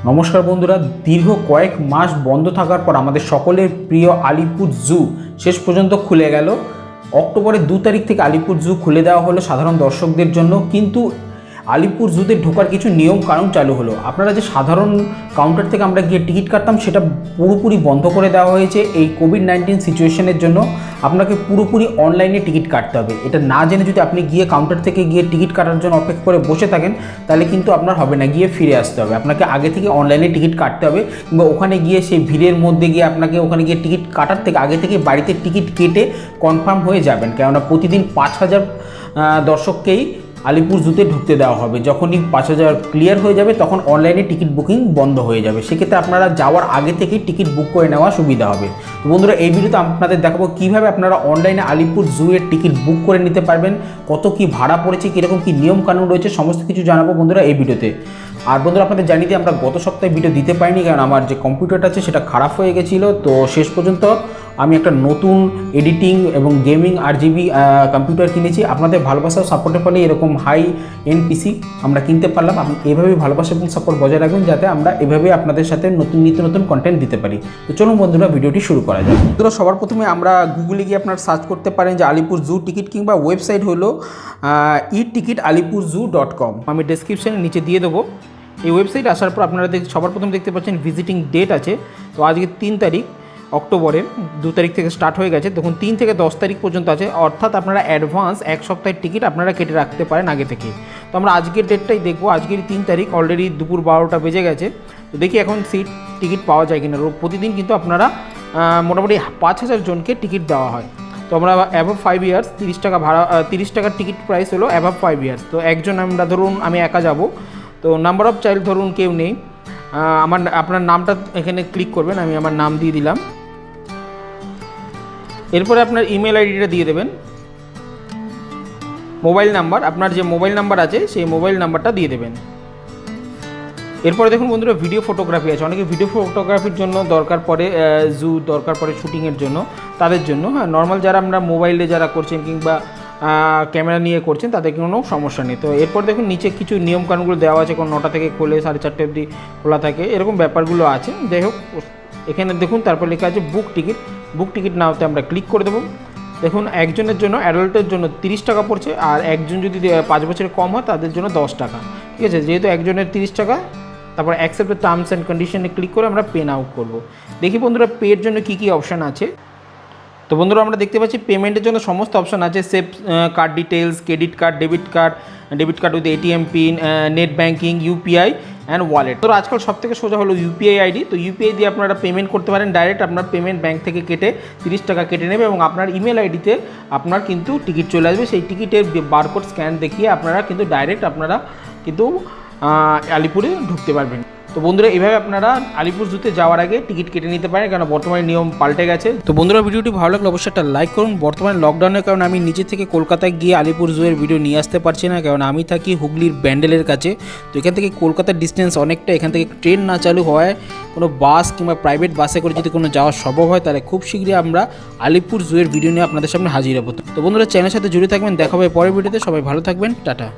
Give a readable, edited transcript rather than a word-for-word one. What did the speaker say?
নমস্কার বন্ধুরা, দীর্ঘ কয়েক মাস বন্ধ থাকার পর আমাদের সকলের প্রিয় আলিপুর জু শেষ পর্যন্ত খুলে গেল। অক্টোবরের 2 তারিখ থেকে আলিপুর জু খুলে দেওয়া হলো সাধারণ দর্শকদের জন্য, কিন্তু আলিপুর জুতে ঢোকার কিছু নিয়ম কানুন চালু হলো। আপনারা যে সাধারণ কাউন্টার থেকে আমরা গিয়ে টিকিট কাটতাম সেটা পুরোপুরি বন্ধ করে দেওয়া হয়েছে। এই কোভিড-19 সিচুয়েশনের জন্য আপনাকে পুরোপুরি অনলাইনে টিকিট কাটতে হবে। এটা না জেনে যদি আপনি গিয়ে কাউন্টার থেকে গিয়ে টিকিট কাটার জন্য অপেক্ষা করে বসে থাকেন তাহলে কিন্তু আপনার হবে না, গিয়ে ফিরে আসতে হবে। আপনাকে আগে থেকে অনলাইনে টিকিট কাটতে হবে, কিংবা ওখানে গিয়ে সেই ভিড়ের মধ্যে গিয়ে আপনাকে ওখানে গিয়ে টিকিট কাটার থেকে আগে থেকে বাড়িতে টিকিট কেটে কনফার্ম হয়ে যাবেন, কেননা প্রতিদিন 5000 দর্শককেই আলিপুর জুতে ঢুকতে দেওয়া হবে। যখনই 5000 ক্লিয়ার হয়ে যাবে তখন অনলাইনে টিকিট বুকিং বন্ধ হয়ে যাবে। সেক্ষেত্রে আপনারা যাওয়ার আগে থেকেই টিকিট বুক করে নেওয়া সুবিধা হবে। তো বন্ধুরা, এই ভিডিওতে আপনাদের দেখাবো কীভাবে আপনারা অনলাইনে আলিপুর জু এর টিকিট বুক করে নিতে পারবেন, কত কি ভাড়া পড়েছে, কীরকম কী নিয়ম কানুন রয়েছে, সমস্ত কিছু জানাবো বন্ধুরা এই ভিডিওতে। আর বন্ধুরা, আপনাদের জানিয়ে দিই আমরা গত সপ্তাহে ভিডিও দিতে পারিনি, কারণ আমার যে কম্পিউটারটা আছে সেটা খারাপ হয়ে গেছিলো। তো শেষ পর্যন্ত আমি একটা নতুন এডিটিং এবং গেমিং RGB কম্পিউটার কিনেছি। আপনাদের ভালোবাসা সাপোর্টের ফলে এরকম হাই এন্ড পিসি আমরা কিনতে পারলাম। আপনি এভাবেই ভালোবাসা এবং সাপোর্ট বজায় রাখবেন, যাতে আমরা এভাবে আপনাদের সাথে নিত্য নতুন কন্টেন্ট দিতে পারি। তো চলুন বন্ধুরা, ভিডিওটি শুরু করা যাক। বন্ধুরা, সবার প্রথমে আমরা গুগলে গিয়ে আপনারা সার্চ করতে পারেন যে আলিপুর জু টিকিট, কিংবা ওয়েবসাইট হলো eticketalipurzoo.com। আমি ডেসক্রিপশানে নিচে দিয়ে দেবো। এই ওয়েবসাইট আসার পর আপনারা সবার প্রথম দেখতে পাচ্ছেন ভিজিটিং ডেট আছে। তো আজকে 3 তারিখ অক্টোবরের, 2 তারিখ থেকে স্টার্ট হয়ে গেছে। তখন 3 থেকে 10 তারিখ পর্যন্ত আছে, অর্থাৎ আপনারা অ্যাডভান্স 1 সপ্তাহের টিকিট আপনারা কেটে রাখতে পারেন আগে থেকে। তো আমরা আজকের ডেটটাই দেখবো। আজকের 3 তারিখ, অলরেডি দুপুর 12টা বেজে গেছে। তো দেখি এখন টিকিট পাওয়া যায় কিনা। প্রতিদিন কিন্তু আপনারা মোটামুটি 5000 জনকে টিকিট দেওয়া হয়। তো আমরা অ্যাভাব 5 ইয়ার্স 30 টাকা ভাড়া, 30 টাকার টিকিট প্রাইস হলো অ্যাভাব 5 ইয়ার্স। তো একজন আমরা ধরুন আমি একা যাব, তো নাম্বার অফ চাইল্ড ধরুন কেউ নেই। আপনার নামটা এখানে ক্লিক করবেন, আমি আমার নাম দিয়ে দিলাম। এরপরে আপনার ইমেল আইডিটা দিয়ে দেবেন, মোবাইল নাম্বার, আপনার যে মোবাইল নাম্বার আছে সেই মোবাইল নাম্বারটা দিয়ে দেবেন। এরপরে দেখুন বন্ধুরা, ভিডিও ফটোগ্রাফি আছে। অনেকে ভিডিও ফটোগ্রাফির জন্য দরকার পড়ে, জু দরকার পড়ে শুটিংয়ের জন্য, তাদের জন্য। হ্যাঁ, নর্মাল যারা আমরা মোবাইলে যারা করছেন কিংবা ক্যামেরা নিয়ে করছেন তাদের কোনো সমস্যা নেই। তো এরপর দেখুন নিচে কিছু নিয়মকানুনগুলো দেওয়া আছে, কোনো 9টা থেকে খোলে, 4:30 অবধি খোলা থাকে, এরকম ব্যাপারগুলো আছে। যাই হোক, এখানে দেখুন তারপর লেখা আছে বুক টিকিট। বুক টিকিট নাওতে আমরা ক্লিক করে দেবো। দেখুন একজনের জন্য, অ্যাডাল্টের জন্য 30 টাকা পড়ছে, আর একজন যদি 5 বছরের কম হয় তাদের জন্য 10 টাকা। ঠিক আছে, যেহেতু একজনের 30 টাকা, তারপর অ্যাকসেপ্ট টার্মস অ্যান্ড কন্ডিশনে ক্লিক করে আমরা পে নাও করব। দেখি বন্ধুরা পের জন্য কী কী অপশান আছে। তো বন্ধুরা, আমরা দেখতে পাচ্ছি পেমেন্টের জন্য সমস্ত অপশান আছে। Save card details, credit card, debit card with ATM pin, net banking, UPI and wallet. তো আজকাল সব থেকে সোজা হলো UPI আইডি। তো UPI দিয়ে আপনারা পেমেন্ট করতে পারেন ডাইরেক্ট। আপনার পেমেন্ট ব্যাঙ্ক থেকে কেটে 30 টাকা কেটে নেবে এবং আপনার ইমেল আইডিতে আপনার কিন্তু টিকিট চলে আসবে। সেই টিকিটের বারকোড স্ক্যান দেখিয়ে আপনারা কিন্তু ডাইরেক্ট আপনারা কিন্তু আলিপুরে ঢুকতে পারবেন। তো বন্ধুরা, এইভাবে আপনারা আলিপুর জুতে যাওয়ার আগে টিকিট কেটে নিতে পারেন, কারণ বর্তমানে নিয়ম পাল্টে গেছে। তো বন্ধুরা, ভিডিওটি ভালো লাগলে অবশ্যই একটা লাইক করুন। বর্তমানে লকডাউনের কারণে আমি নিজে থেকে কলকাতায় গিয়ে আলিপুর জুয়ের ভিডিও নিয়ে আসতে পারছি না, কারণ আমি থাকি হুগলির ব্যান্ডেলের কাছে। তো এখান থেকে কলকাতার ডিস্টেন্স অনেকটা। এখান থেকে ট্রেন না চালু হওয়ায় কোনো বাস কিংবা প্রাইভেট বাসে করে যদি কোনো যাওয়া সম্ভব হয়, তাহলে খুব শীঘ্রই আমরা আলিপুর জুয়ের ভিডিও নিয়ে আপনাদের সামনে হাজির হবো। তো বন্ধুরা, চ্যানেলের সাথে জুড়ে থাকবেন। দেখা হবে পরের ভিডিওতে। সবাই ভালো থাকবেন, টাটা।